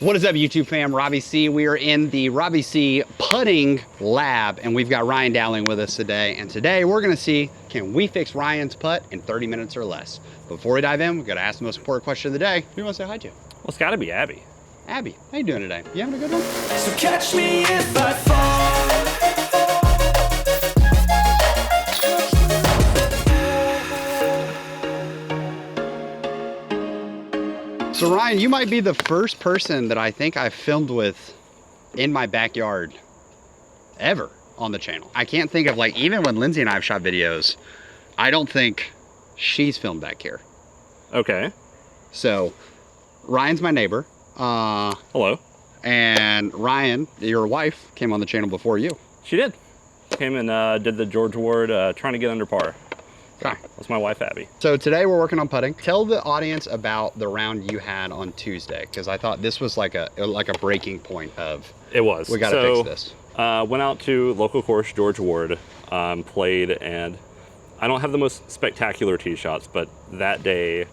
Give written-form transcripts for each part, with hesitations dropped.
What is up, YouTube fam? Robbie C. We are in the Robbie C putting lab, and we've got Ryan Dowling with us today. And today we're gonna see, can we fix Ryan's putt in 30 minutes or less? Before we dive in, we've got to ask the most important question of the day. Who do you want to say hi to? Well, it's gotta be Abby. Abby, how you doing today? You having a good one? So catch me if I fall. So Ryan, you might be the first person that I think I've filmed with in my backyard ever on the channel. I can't think of, like, even when Lindsay and I have shot videos, I don't think she's filmed back here. Okay. So Ryan's my neighbor. Hello. And Ryan, your wife, came on the channel before you. She did. Came and did the George Award, trying to get under par. Okay. That's my wife, Abby. So today we're working on putting. Tell the audience about the round you had on Tuesday, because I thought this was like a breaking point of. It was. We got to fix this. Went out to local course George Award, played, and I don't have the most spectacular tee shots, but that day,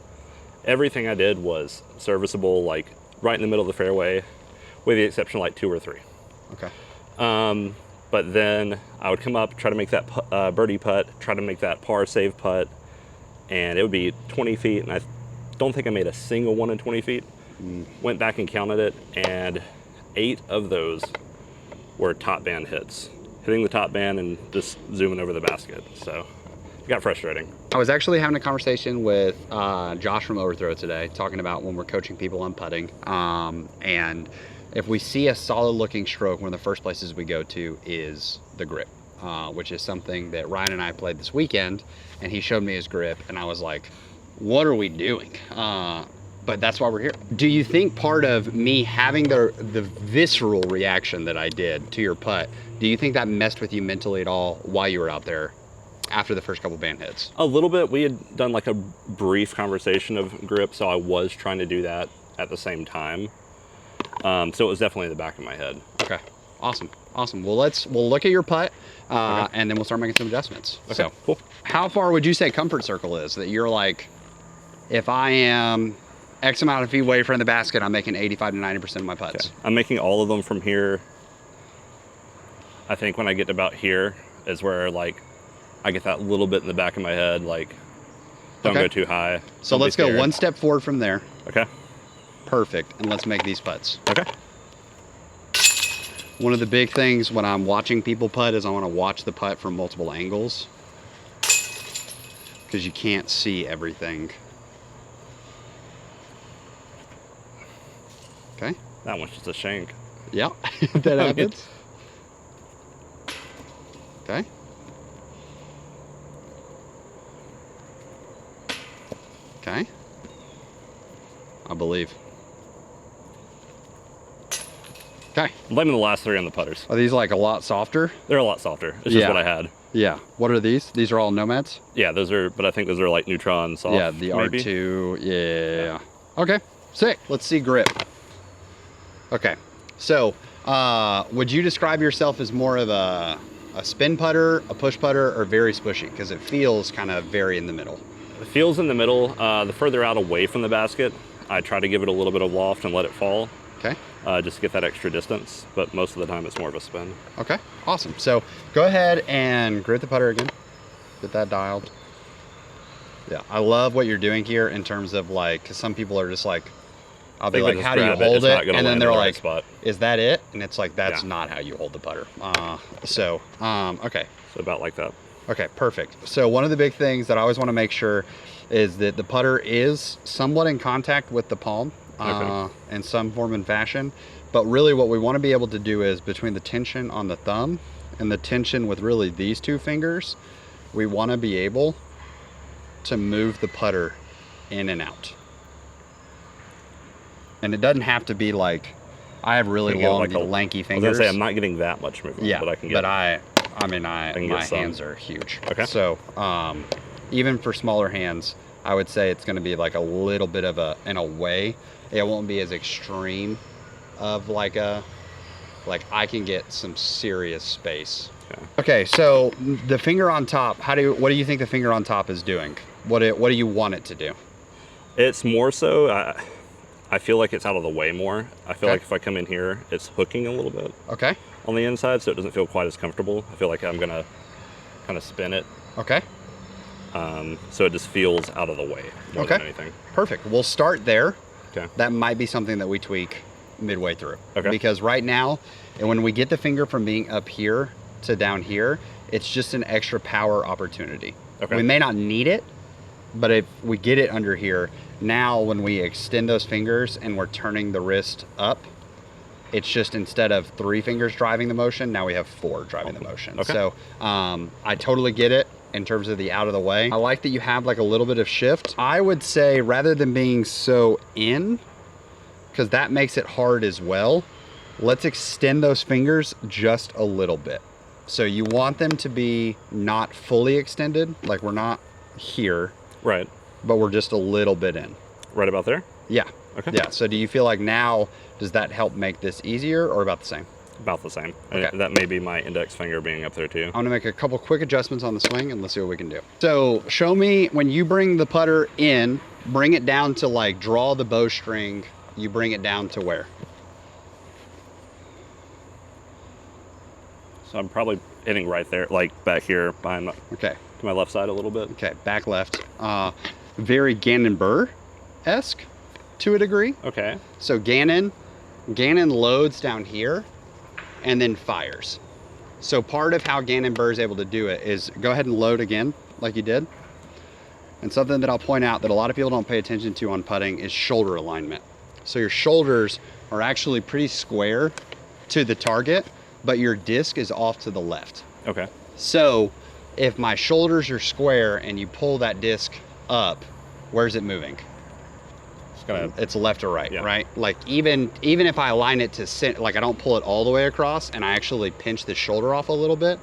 everything I did was serviceable, like right in the middle of the fairway, with the exception of like 2 or 3. Okay. But then I would come up, try to make that birdie putt, try to make that par save putt, and it would be 20 feet, and I don't think I made a single one in 20 feet. Went back and counted it, and 8 of those were top band hits. Hitting the top band and just zooming over the basket, so it got frustrating. I was actually having a conversation with Josh from Overthrow today, talking about when we're coaching people on putting, and if we see a solid looking stroke, one of the first places we go to is the grip, which is something that Ryan and I played this weekend, and he showed me his grip, and I was like, what are we doing? But that's why we're here. Do you think part of me having the visceral reaction that I did to your putt, do you think that messed with you mentally at all while you were out there after the first couple band hits? A little bit. We had done like a brief conversation of grip, so I was trying to do that at the same time. So it was definitely in the back of my head. Okay, awesome, awesome. Well, we'll look at your putt, okay, and then we'll start making some adjustments. Okay, so, cool. How far would you say comfort circle is? That you're like, if I am X amount of feet away from the basket, I'm making 85 to 90% of my putts. Okay. I'm making all of them from here. I think when I get to about here is where, like, I get that little bit in the back of my head, like, don't go too high. So let's go one step forward from there. Okay. Perfect, and let's make these putts. Okay. One of the big things when I'm watching people putt is I want to watch the putt from multiple angles, because you can't see everything. Okay. That one's just a shank. Yeah, that happens. Okay. Okay. I believe. Okay. I'm blaming the last 3 on the putters. Are these like a lot softer? They're a lot softer. It's just what I had. Yeah. What are these? These are all Nomads? Yeah, those are, but I think those are like Neutron soft. Yeah, the maybe? R2. Yeah. Okay. Sick. Let's see grip. Okay. So, would you describe yourself as more of a spin putter, a push putter, or very spushy? Because it feels kind of very in the middle. It feels in the middle. The further out away from the basket, I try to give it a little bit of loft and let it fall. Okay. Just to get that extra distance, but most of the time it's more of a spin. Okay, awesome. So go ahead and grip the putter again. Get that dialed. Yeah, I love what you're doing here in terms of, like, because some people are just like, I'll be like, how do you hold it? And then they're like, is that it? And it's like, that's not how you hold the putter. Okay. So about like that. Okay, perfect. So one of the big things that I always want to make sure is that the putter is somewhat in contact with the palm. In some form and fashion, but really what we want to be able to do is between the tension on the thumb and the tension with really these 2 fingers, we want to be able to move the putter in and out. And it doesn't have to be like, I have really long, like lanky fingers. I was gonna say I'm not getting that much movement, yeah, but I can get. But my hands are huge. Okay. So even for smaller hands, I would say it's going to be like a little bit of in a way, it won't be as extreme of like I can get some serious space. Okay, so the finger on top, what do you think the finger on top is doing? What do you want it to do? It's more so, I feel like it's out of the way more. I feel Okay. like if I come in here, it's hooking a little bit Okay. on the inside, so it doesn't feel quite as comfortable. I feel like I'm gonna kind of spin it, Okay. so it just feels out of the way more Okay. than anything. Perfect. We'll start there. Okay. That might be something that we tweak midway through. Okay. Because right now, and when we get the finger from being up here to down here, it's just an extra power opportunity. Okay. We may not need it, but if we get it under here, now when we extend those fingers and we're turning the wrist up, it's just instead of 3 fingers driving the motion, now we have 4 driving the motion. Okay. So I totally get it in terms of the out of the way. I like that you have like a little bit of shift. I would say rather than being so in, because that makes it hard as well, let's extend those fingers just a little bit. So you want them to be not fully extended, like we're not here, Right. but we're just a little bit in. Right about there? Yeah. Okay. Yeah. So do you feel like now, does that help make this easier or about the same? About the same. Okay. That may be my index finger being up there too. I'm gonna make a couple quick adjustments on the swing and let's see what we can do. So show me when you bring the putter in, bring it down to like draw the bowstring, you bring it down to where? So I'm probably hitting right there, like back here behind my, Okay. to my left side a little bit. Okay, back left. Very Gannon Burr-esque to a degree. Okay. So Gannon loads down here and then fires. So part of how Gannon Burr is able to do it is go ahead and load again like you did. And something that I'll point out that a lot of people don't pay attention to on putting is shoulder alignment. So your shoulders are actually pretty square to the target, but your disc is off to the left. Okay. So if my shoulders are square and you pull that disc up, where's it moving? It's left or right, Yeah. right? Like even if I align it to like I don't pull it all the way across and I actually pinch the shoulder off a little bit,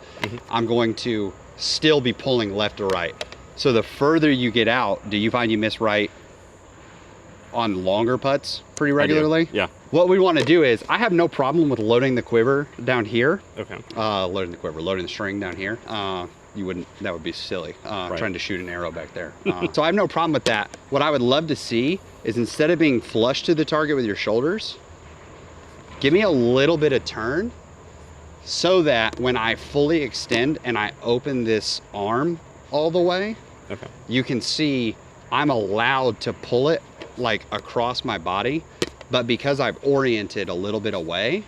I'm going to still be pulling left or right. So the further you get out, do you find you miss right on longer putts pretty regularly? Yeah. What we want to do is, I have no problem with loading the quiver down here. Okay. Loading the string down here. You wouldn't, that would be silly, trying to shoot an arrow back there. So I have no problem with that. What I would love to see is instead of being flush to the target with your shoulders, give me a little bit of turn so that when I fully extend and I open this arm all the way, Okay. you can see I'm allowed to pull it like across my body, but because I've oriented a little bit away,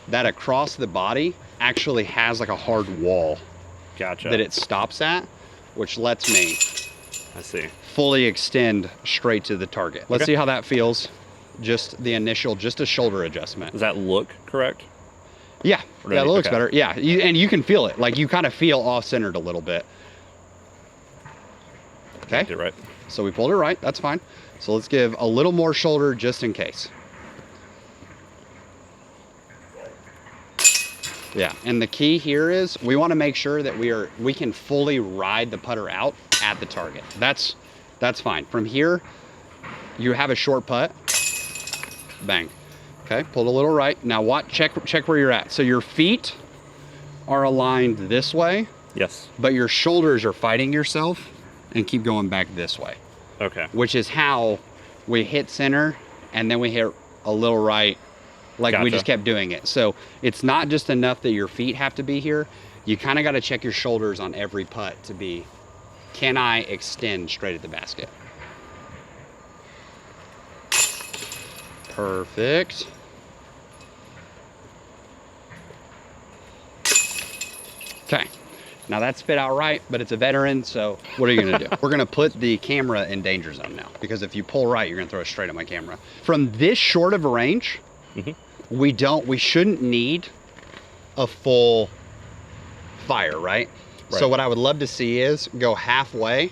that across the body actually has like a hard wall Gotcha. that it stops at, which lets me I see. fully extend straight to the target. Let's Okay. see how that feels. Just the initial, just a shoulder adjustment. Does that look correct? Yeah, Ready? yeah, it looks Okay. better. Yeah, and you can feel it. Like you kind of feel off-centered a little bit. Okay, Did it right. so we pulled it right, that's fine. So let's give a little more shoulder just in case. Yeah, and the key here is we want to make sure that we can fully ride the putter out at the target. That's fine. From here, you have a short putt. Bang. Okay, pulled a little right. Now check where you're at. So your feet are aligned this way, Yes. but your shoulders are fighting yourself and keep going back this way, Okay. which is how we hit center and then we hit a little right. Like we Gotcha. just kept doing it. So it's not just enough that your feet have to be here. You kind of got to check your shoulders on every putt to be, can I extend straight at the basket? Perfect. Okay. Now that spit out right, but it's a veteran, so what are you gonna do? We're gonna put the camera in danger zone now, because if you pull right, you're gonna throw it straight at my camera. From this short of a range, we shouldn't need a full fire, right? So Right. what I would love to see is go halfway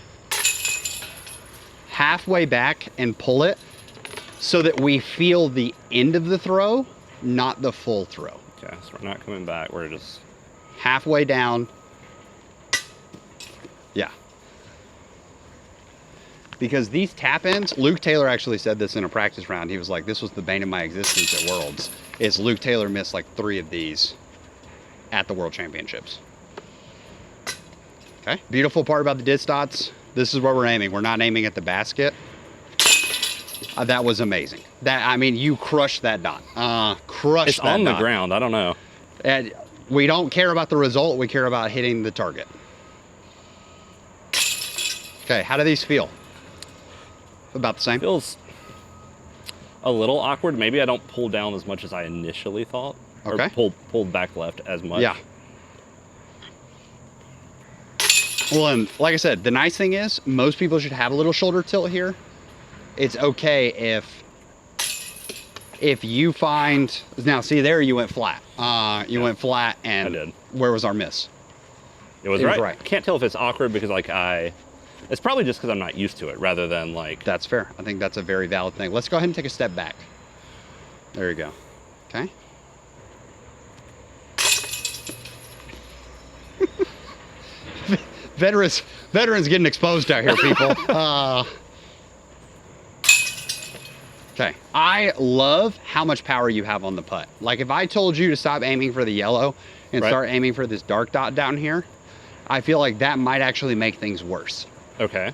back and pull it so that we feel the end of the throw, not the full throw. Okay. So we're not coming back. We're just. Halfway down. Yeah. Because these tap ins, Luke Taylor actually said this in a practice round. He was like, this was the bane of my existence at Worlds, is Luke Taylor missed like 3 of these at the World Championships. Okay. Beautiful part about the disc dots, this is where we're aiming. We're not aiming at the basket. That was amazing. I mean, you crushed that dot. Crushed It's that on the dot. ground. I don't know. And we don't care about the result. We care about hitting the target. Okay, how do these feel? About the same? Feels a little awkward. Maybe I don't pull down as much as I initially thought. Okay. Or pulled back left as much. Yeah. Well, and like I said, the nice thing is most people should have a little shoulder tilt here. It's okay if you find, now see there you went flat. You went flat, and I did. Where was our miss? It was It was right. right. Can't tell if it's awkward because like it's probably just because I'm not used to it rather than like. That's fair. I think that's a very valid thing. Let's go ahead and take a step back. There you go. Okay. Veterans getting exposed out here, people. Okay. I love how much power you have on the putt. Like if I told you to stop aiming for the yellow and Right. start aiming for this dark dot down here, I feel like that might actually make things worse. Okay.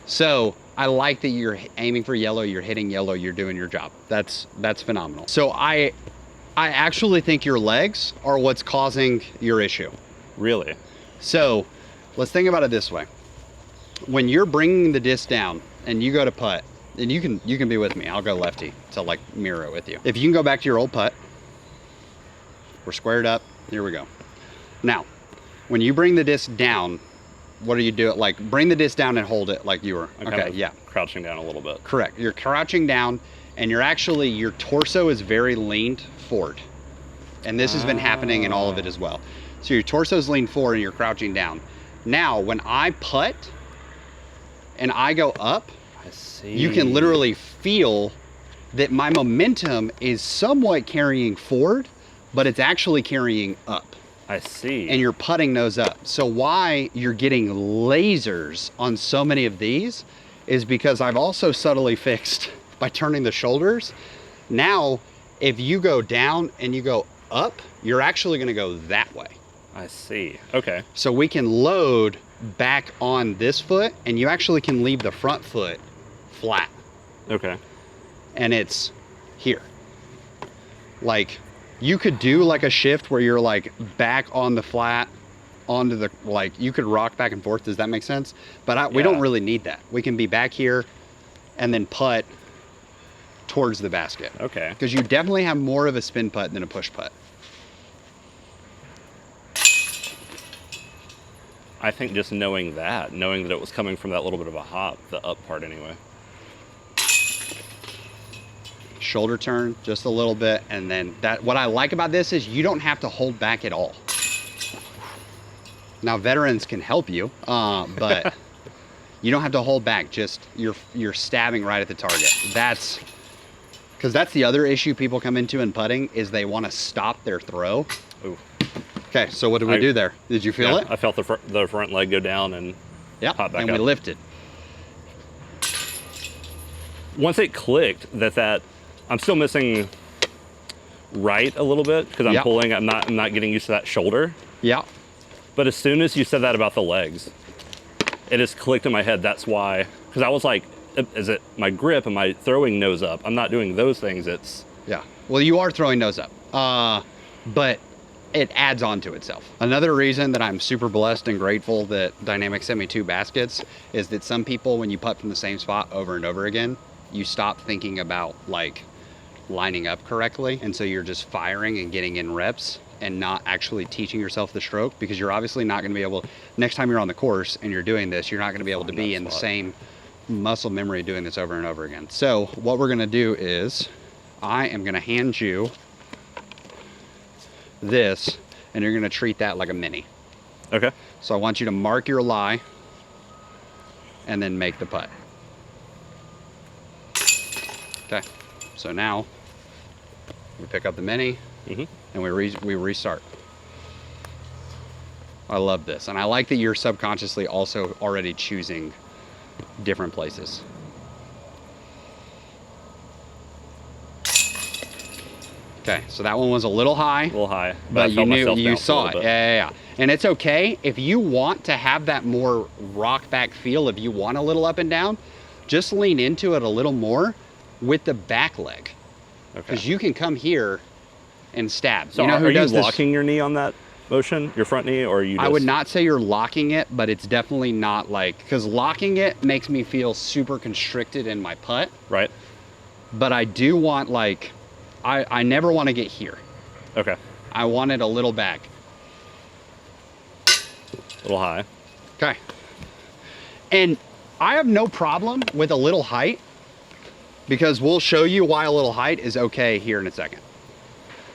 So I like that you're aiming for yellow, you're hitting yellow, you're doing your job. That's phenomenal. So I actually think your legs are what's causing your issue. Really. So let's think about it this way. When you're bringing the disc down and you go to putt, and you can be with me. I'll go lefty to like mirror it with you. If you can go back to your old putt, we're squared up. Here we go. Now, when you bring the disc down, what do you do? Like bring the disc down and hold it like you were. I'm Okay, kind of yeah. crouching down a little bit. Correct. You're crouching down and you're actually, your torso is very leaned forward. And this has been happening in all of it as well. So your torso's leaned forward and you're crouching down. Now, when I putt and I go up, I see. you can literally feel that my momentum is somewhat carrying forward, but it's actually carrying up. I see. And you're putting those up. So why you're getting lasers on so many of these is because I've also subtly fixed by turning the shoulders. Now, if you go down and you go up, you're actually gonna go that way. I see. Okay. So we can load back on this foot and you actually can leave the front foot flat. Okay. And it's here. Like you could do like a shift where you're like back on the flat onto the, like you could rock back and forth. Does that make sense? But we don't really need that. We can be back here and then putt towards the basket. Okay. Because you definitely have more of a spin putt than a push putt. I think just knowing that it was coming from that little bit of a hop, the up part anyway. Shoulder turn just a little bit, and then that, what I like about this is you don't have to hold back at all. Now veterans can help you, but you don't have to hold back. Just you're stabbing right at the target. That's because that's the other issue people come into in putting is they want to stop their throw. Ooh. Okay, so what did we do there? Did you feel it? I felt the front leg go down and pop back and up. we lifted. Once it clicked that I'm still missing right a little bit because I'm pulling. I'm not getting used to that shoulder. Yeah. But as soon as you said that about the legs, it just clicked in my head. That's why, because I was like, is it my grip? Am I throwing nose up? I'm not doing those things. It's Well, you are throwing nose up, but it adds on to itself. Another reason that I'm super blessed and grateful that Dynamic sent me 2 baskets is that some people, when you putt from the same spot over and over again, you stop thinking about like lining up correctly. And so you're just firing and getting in reps and not actually teaching yourself the stroke, because you're obviously not gonna be able, next time you're on the course and you're doing this, you're not gonna be able to be in the same muscle memory doing this over and over again. So what we're gonna do is I am gonna hand you this, and you're gonna treat that like a mini. okay. So I want you to mark your lie and then make the putt. Okay, so now we pick up the mini and we restart. I love this, and I like that you're subconsciously also already choosing different places. Okay, so that one was a little high. A little high, But I you felt knew, myself you down saw a it. little bit. Yeah. And it's okay if you want to have that more rock back feel, if you want a little up and down, just lean into it a little more with the back leg. Okay. Because you can come here and stab. So you know who are you does this? locking your knee on that motion, your front knee, or are you just... I would not say you're locking it, but it's definitely not like, because locking it makes me feel super constricted in my putt. Right. But I do want like, I never want to get here. Okay. I want it a little back. A little high. Okay. And I have no problem with a little height, because we'll show you why a little height is okay here in a second.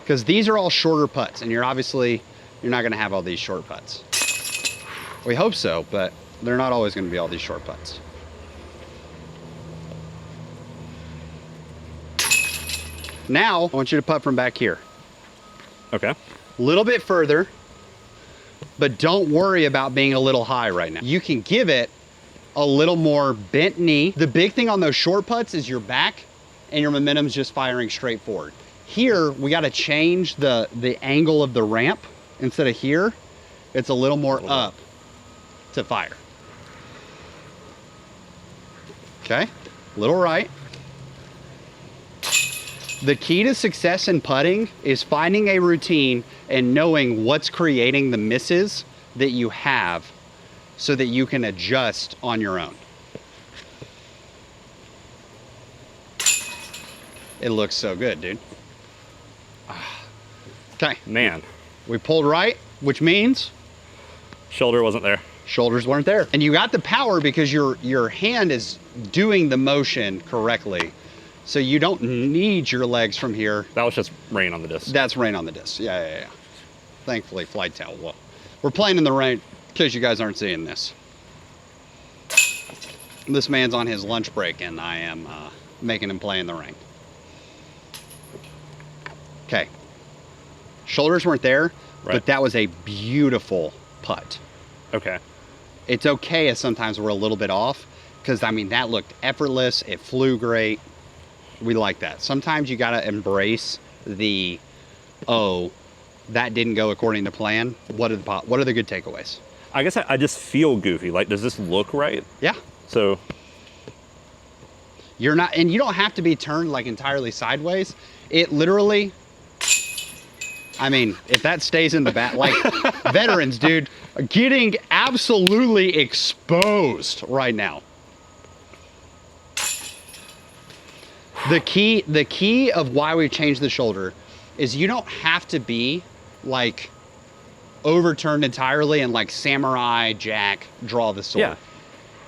Because these are all shorter putts, and you're not going to have all these short putts. We hope so, but they're not always going to be all these short putts. Now, I want you to putt from back here. Okay. A little bit further, but don't worry about being a little high right now. You can give it a little more bent knee. The big thing on those short putts is your back and your momentum's just firing straight forward. Here, we got to change the angle of the ramp. Instead of here, it's a little more up to fire. Okay, little right. The key to success in putting is finding a routine and knowing what's creating the misses that you have so that you can adjust on your own. It looks so good, dude. Okay. Man. We pulled right, which means Shoulder wasn't there. shoulders weren't there. And you got the power because your hand is doing the motion correctly. So you don't need your legs from here. That was just rain on the disc. That's rain on the disc. Yeah. Thankfully, flight tail. Well, we're playing in the rain in case you guys aren't seeing this. This man's on his lunch break and I am making him play in the rain. Okay. Shoulders weren't there, right. But that was a beautiful putt. Okay. It's okay if sometimes we're a little bit off because, I mean, that looked effortless. It flew great. We like that. Sometimes you got to embrace the, oh, that didn't go according to plan. What are the good takeaways? I guess I just feel goofy. Like, does this look right? Yeah. So you're not, and you don't have to be turned like entirely sideways. It literally, I mean, if that stays in the back, like veterans, dude, getting absolutely exposed right now. The key of why we changed the shoulder is you don't have to be like overturned entirely and like samurai jack draw the sword. yeah.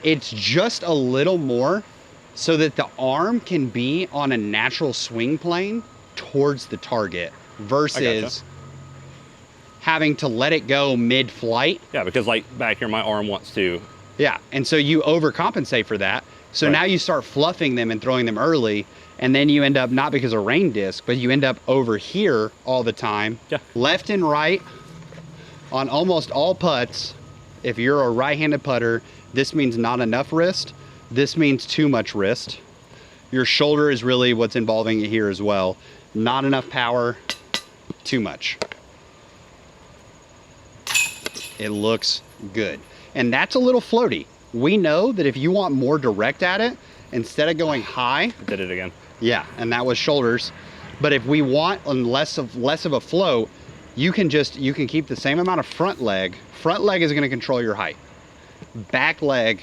It's just a little more so that the arm can be on a natural swing plane towards the target versus having to let it go mid-flight. Yeah, because like back here, my arm wants to. Yeah, and so you overcompensate for that. So Right. now you start fluffing them and throwing them early, and then you end up, not because of rain disc, but you end up over here all the time. Yeah. Left and right on almost all putts. If you're a right-handed putter, this means not enough wrist. This means too much wrist. Your shoulder is really what's involving it here as well. Not enough power, too much. It looks good. And that's a little floaty. We know that if you want more direct at it, instead of going high, Did it again. yeah, and that was shoulders. But if we want less of a float, you can keep the same amount of front leg. Front leg is going to control your height. Back leg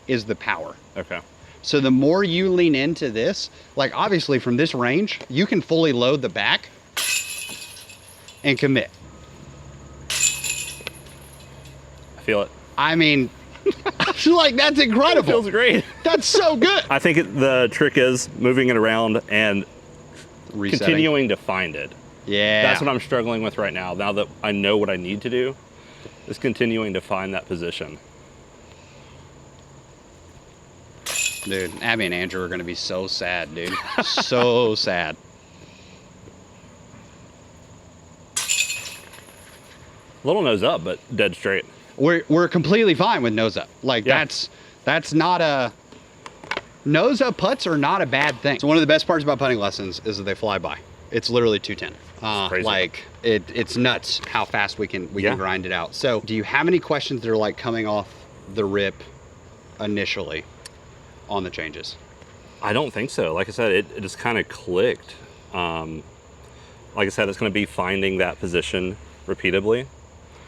is the power. Okay. So the more you lean into this, like obviously from this range, you can fully load the back and commit. I feel it. I mean, I feel like that's It incredible. feels great. That's so good. I think the trick is moving it around and Resetting. continuing to find it. Yeah. That's what I'm struggling with right now. Now that I know what I need to do, is continuing to find that position. Dude, Abby and Andrew are going to be so sad, dude. So sad. Little nose up, but dead straight. We're completely fine with nose up. Like Yeah. that's not a nose up putts are not a bad thing. So one of the best parts about putting lessons is that they fly by. It's literally 210. Crazy. Like it's nuts how fast we can grind it out. So do you have any questions that are like coming off the rip initially on the changes? I don't think so. Like I said, it just kind of clicked. Like I said, it's going to be finding that position repeatedly.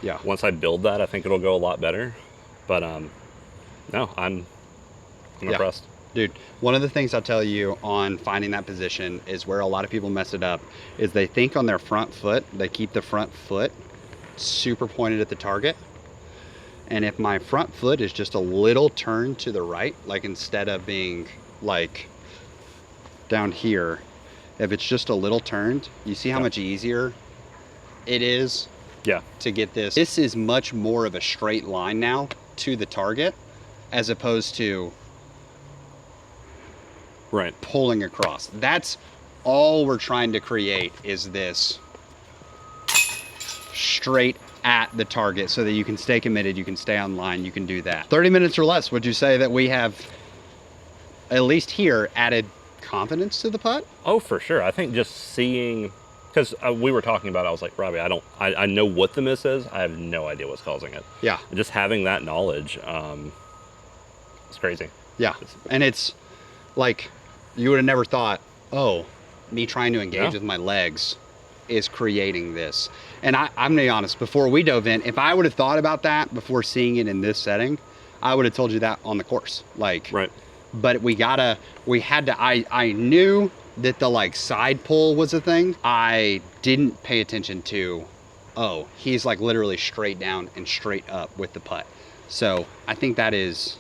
Yeah. Once I build that, I think it'll go a lot better. But no, I'm impressed. Dude, one of the things I'll tell you on finding that position is where a lot of people mess it up is they think on their front foot, they keep the front foot super pointed at the target. And if my front foot is just a little turned to the right, like instead of being like down here, if it's just a little turned, you see how much easier it is to get this. This is much more of a straight line now to the target as opposed to pulling across. That's all we're trying to create, is this straight at the target so that you can stay committed, you can stay online, you can do that. 30 minutes or less, would you say that we have, at least here, added confidence to the putt? Oh, for sure. I think just seeing, because we were talking about it, I was like, Robbie, I know what the miss is. I have no idea what's causing it. Yeah. And just having that knowledge, it's crazy. Yeah. And it's like, you would have never thought, oh, me trying to engage with my legs is creating this. And I'm gonna be honest, before we dove in, if I would have thought about that before seeing it in this setting, I would have told you that on the course. Like, but I knew that the like side pull was a thing. I didn't pay attention to, oh, he's like literally straight down and straight up with the putt. So I think that's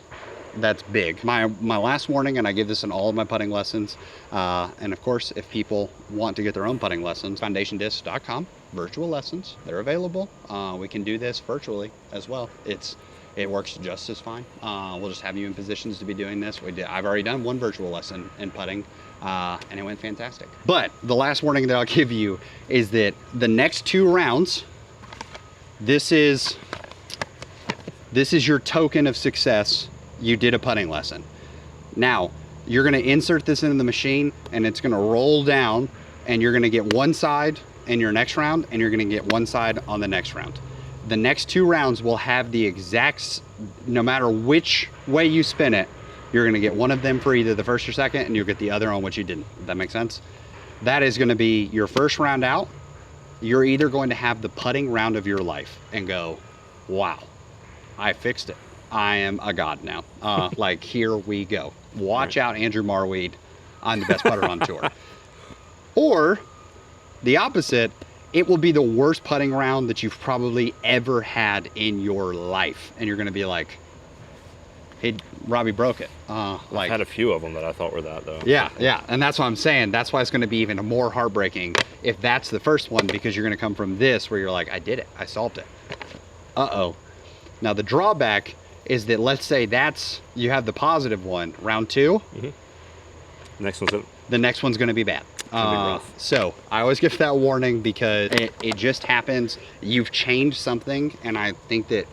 big. My last warning, and I give this in all of my putting lessons, and of course, if people want to get their own putting lessons, foundationdisc.com, virtual lessons, they're available. We can do this virtually as well. It works just as fine. We'll just have you in positions to be doing this. I've already done one virtual lesson in putting, and it went fantastic. But the last warning that I'll give you is that the next 2 rounds, this is your token of success. You did a putting lesson. Now, you're gonna insert this into the machine and it's gonna roll down, and you're gonna get one side in your next round and you're gonna get one side on the next round. The next 2 rounds will have the exact, no matter which way you spin it, you're gonna get one of them for either the first or second, and you'll get the other on which you didn't. Does that make sense? That is gonna be your first round out. You're either going to have the putting round of your life and go, wow, I fixed it. I am a god now. Like, here we go. Watch out, Andrew Marweed. I'm the best putter on tour. Or the opposite, it will be the worst putting round that you've probably ever had in your life. And you're going to be like, hey, Robbie broke it. I've had a few of them that I thought were that, though. Yeah, yeah. And that's what I'm saying. That's why it's going to be even more heartbreaking if that's the first one, because you're going to come from this where you're like, I did it. I solved it. Uh-oh. Now, the drawback is that, let's say you have the positive one, round 2. The next one's going to be bad. So I always give that warning because it just happens. You've changed something, and I think that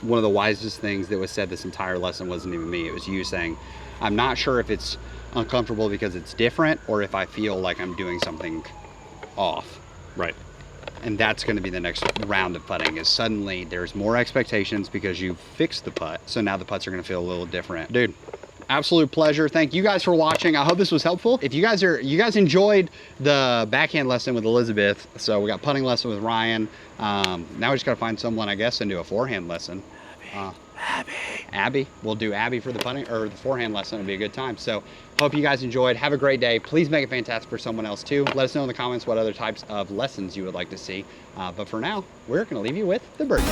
one of the wisest things that was said this entire lesson wasn't even me. It was you saying, I'm not sure if it's uncomfortable because it's different or if I feel like I'm doing something off. Right. And that's going to be the next round of putting, is suddenly there's more expectations because you've fixed the putt. So now the putts are going to feel a little different. Dude, absolute pleasure. Thank you guys for watching. I hope this was helpful. If you guys enjoyed the backhand lesson with Elizabeth, so we got putting lesson with Ryan. Now we just got to find someone, I guess, and do a forehand lesson. Abby. We'll do Abby for the putting or the forehand lesson. It'll be a good time. So hope you guys enjoyed. Have a great day. Please make it fantastic for someone else too. Let us know in the comments what other types of lessons you would like to see. But for now, we're going to leave you with the birdie.